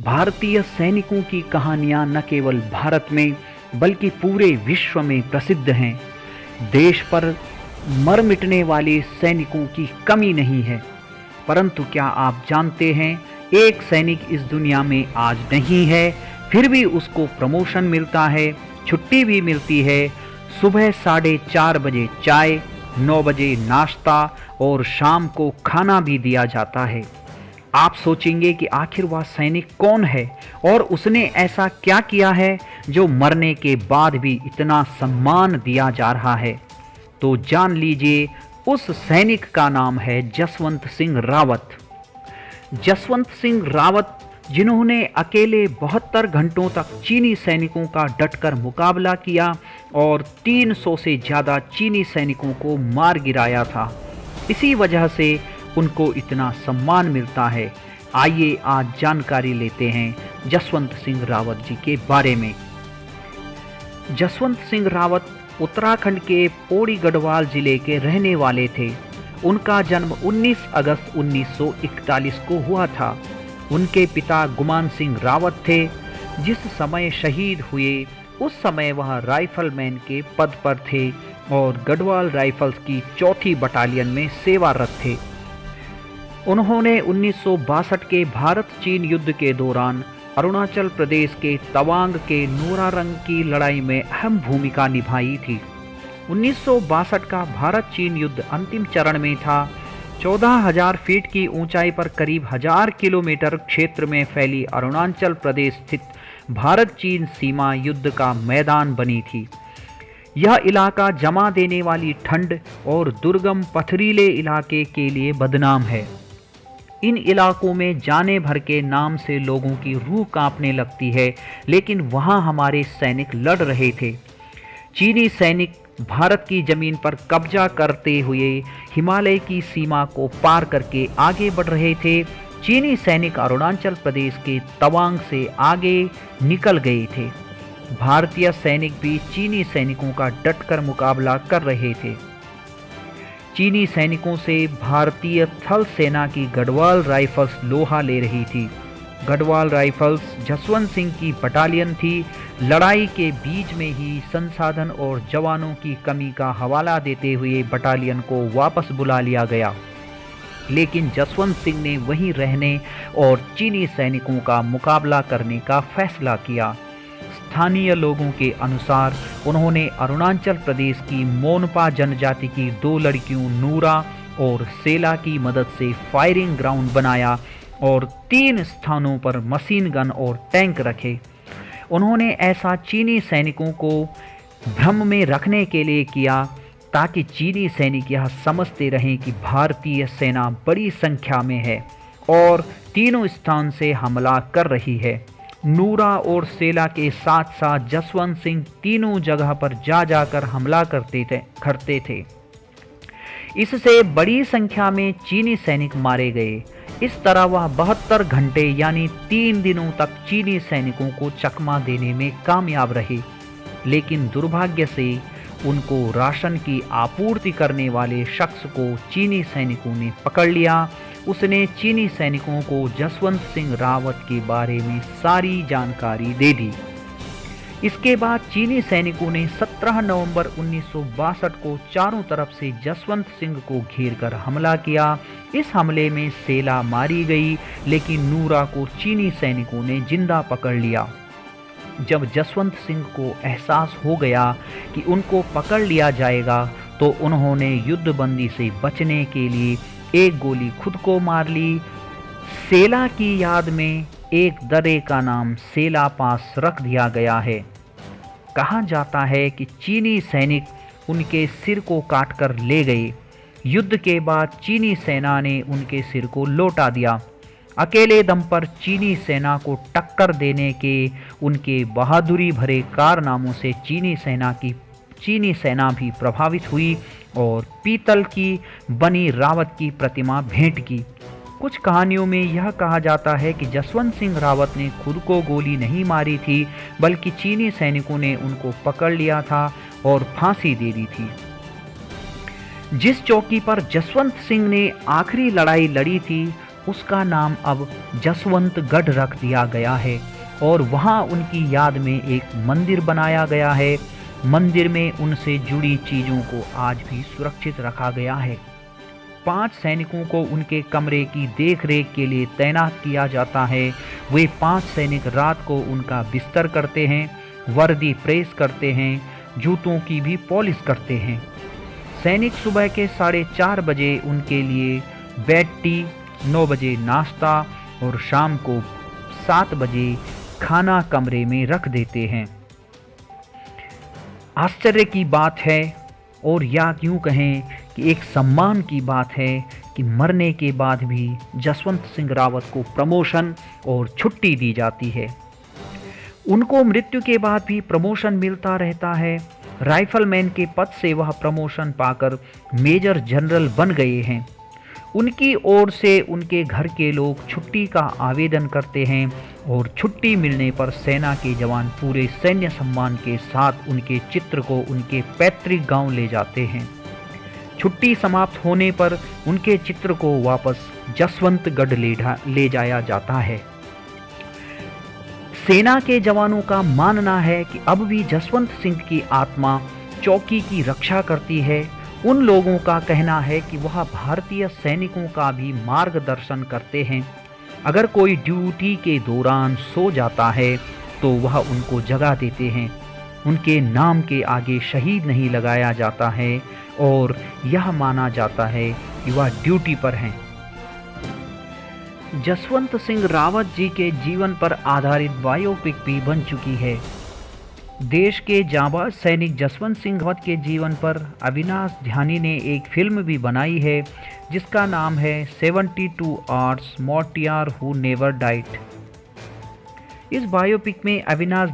भारतीय सैनिकों की कहानियां न केवल भारत में बल्कि पूरे विश्व में प्रसिद्ध हैं। देश पर मर मिटने वाले सैनिकों की कमी नहीं है। परंतु क्या आप जानते हैं, एक सैनिक इस दुनिया में आज नहीं है, फिर भी उसको प्रमोशन मिलता है, छुट्टी भी मिलती है। सुबह 4:30 बजे चाय, 9 बजे नाश्ता और शाम को खाना भी दिया जाता है। आप सोचेंगे कि आखिर वह सैनिक कौन है और उसने ऐसा क्या किया है जो मरने के बाद भी इतना सम्मान दिया जा रहा है। तो जान लीजिए, उस सैनिक का नाम है जसवंत सिंह रावत। जसवंत सिंह रावत, जिन्होंने अकेले 72 घंटों तक चीनी सैनिकों का डटकर मुकाबला किया और 300 से ज़्यादा चीनी सैनिकों को मार गिराया था। इसी वजह से उनको इतना सम्मान मिलता है। आइए आज जानकारी लेते हैं जसवंत सिंह रावत जी के बारे में। जसवंत सिंह रावत उत्तराखंड के पौड़ी गढ़वाल जिले के रहने वाले थे। उनका जन्म 19 अगस्त 1941 को हुआ था। उनके पिता गुमान सिंह रावत थे। जिस समय शहीद हुए उस समय वह राइफलमैन के पद पर थे और गढ़वाल राइफल्स की 4थी बटालियन में सेवारत थे। उन्होंने 1962 के भारत चीन युद्ध के दौरान अरुणाचल प्रदेश के तवांग के नूरारंग की लड़ाई में अहम भूमिका निभाई थी। 1962 का भारत चीन युद्ध अंतिम चरण में था। 14,000 फीट की ऊंचाई पर करीब 1000 किलोमीटर क्षेत्र में फैली अरुणाचल प्रदेश स्थित भारत चीन सीमा युद्ध का मैदान बनी थी। यह इलाका जमा देने वाली ठंड और दुर्गम पथरीले इलाके के लिए बदनाम है। इन इलाकों में जाने भर के नाम से लोगों की रूह कांपने लगती है, लेकिन वहां हमारे सैनिक लड़ रहे थे। चीनी सैनिक भारत की जमीन पर कब्जा करते हुए हिमालय की सीमा को पार करके आगे बढ़ रहे थे। चीनी सैनिक अरुणाचल प्रदेश के तवांग से आगे निकल गए थे। भारतीय सैनिक भी चीनी सैनिकों का डटकर मुकाबला कर रहे थे। चीनी सैनिकों से भारतीय थल सेना की गढ़वाल राइफल्स लोहा ले रही थी। गढ़वाल राइफल्स जसवंत सिंह की बटालियन थी। लड़ाई के बीच में ही संसाधन और जवानों की कमी का हवाला देते हुए बटालियन को वापस बुला लिया गया, लेकिन जसवंत सिंह ने वहीं रहने और चीनी सैनिकों का मुकाबला करने का फैसला किया। स्थानीय लोगों के अनुसार उन्होंने अरुणाचल प्रदेश की मोनपा जनजाति की 2 लड़कियों नूरा और सेला की मदद से फायरिंग ग्राउंड बनाया और 3 स्थानों पर मशीन गन और टैंक रखे। उन्होंने ऐसा चीनी सैनिकों को भ्रम में रखने के लिए किया ताकि चीनी सैनिक यह समझते रहें कि भारतीय सेना बड़ी संख्या में है और तीनों स्थान से हमला कर रही है। नूरा और सेला के साथ साथ जसवंत सिंह तीनों जगह पर जाकर हमला करते थे। इससे बड़ी संख्या में चीनी सैनिक मारे गए। इस तरह वह 72 घंटे यानी 3 दिनों तक चीनी सैनिकों को चकमा देने में कामयाब रहे, लेकिन दुर्भाग्य से उनको राशन की आपूर्ति करने वाले शख्स को चीनी सैनिकों ने पकड़ लिया। उसने चीनी सैनिकों को जसवंत सिंह रावत के बारे में सारी जानकारी दे दी। इसके बाद चीनी सैनिकों ने 17 नवंबर 1962 को चारों तरफ से जसवंत सिंह को घेरकर हमला किया। इस हमले में सेला मारी गई, लेकिन नूरा को चीनी सैनिकों ने जिंदा पकड़ लिया। जब जसवंत सिंह को एहसास हो गया कि उनको पकड़ लिया जाएगा, तो उन्होंने युद्धबंदी से बचने के लिए एक गोली खुद को मार ली। सेला की याद में एक दर्रे का नाम सेला पास रख दिया गया है। कहा जाता है कि चीनी सैनिक उनके सिर को काटकर ले गए। युद्ध के बाद चीनी सेना ने उनके सिर को लौटा दिया। अकेले दम पर चीनी सेना को टक्कर देने के उनके बहादुरी भरे कारनामों से चीनी सेना भी प्रभावित हुई और पीतल की बनी रावत की प्रतिमा भेंट की। कुछ कहानियों में यह कहा जाता है कि जसवंत सिंह रावत ने खुद को गोली नहीं मारी थी, बल्कि चीनी सैनिकों ने उनको पकड़ लिया था और फांसी दे दी थी। जिस चौकी पर जसवंत सिंह ने आखिरी लड़ाई लड़ी थी उसका नाम अब जसवंतगढ़ रख दिया गया है और वहाँ उनकी याद में एक मंदिर बनाया गया है। मंदिर में उनसे जुड़ी चीज़ों को आज भी सुरक्षित रखा गया है। 5 सैनिकों को उनके कमरे की देखरेख के लिए तैनात किया जाता है। वे 5 सैनिक रात को उनका बिस्तर करते हैं, वर्दी प्रेस करते हैं, जूतों की भी पॉलिश करते हैं। सैनिक सुबह के 4:30 बजे उनके लिए बेड टी, 9 बजे नाश्ता और शाम को 7 बजे खाना कमरे में रख देते हैं। आश्चर्य की बात है, और या यूँ कहें कि एक सम्मान की बात है, कि मरने के बाद भी जसवंत सिंह रावत को प्रमोशन और छुट्टी दी जाती है। उनको मृत्यु के बाद भी प्रमोशन मिलता रहता है। राइफलमैन के पद से वह प्रमोशन पाकर मेजर जनरल बन गए हैं। उनकी ओर से उनके घर के लोग छुट्टी का आवेदन करते हैं और छुट्टी मिलने पर सेना के जवान पूरे सैन्य सम्मान के साथ उनके चित्र को उनके पैतृक गांव ले जाते हैं। छुट्टी समाप्त होने पर उनके चित्र को वापस जसवंतगढ़ ले जाया जाता है। सेना के जवानों का मानना है कि अब भी जसवंत सिंह की आत्मा चौकी की रक्षा करती है। उन लोगों का कहना है कि वह भारतीय सैनिकों का भी मार्गदर्शन करते हैं। अगर कोई ड्यूटी के दौरान सो जाता है तो वह उनको जगा देते हैं। उनके नाम के आगे शहीद नहीं लगाया जाता है और यह माना जाता है कि वह ड्यूटी पर हैं। जसवंत सिंह रावत जी के जीवन पर आधारित बायोपिक भी बन चुकी है। देश के जांबाज सैनिक जसवंत सिंह रावत के जीवन पर अविनाश ध्यानी ने एक फिल्म भी बनाई है जिसका नाम है 72 आवर्स मोर्टियर हु नेवर डाइड। इस बायोपिक में अविनाश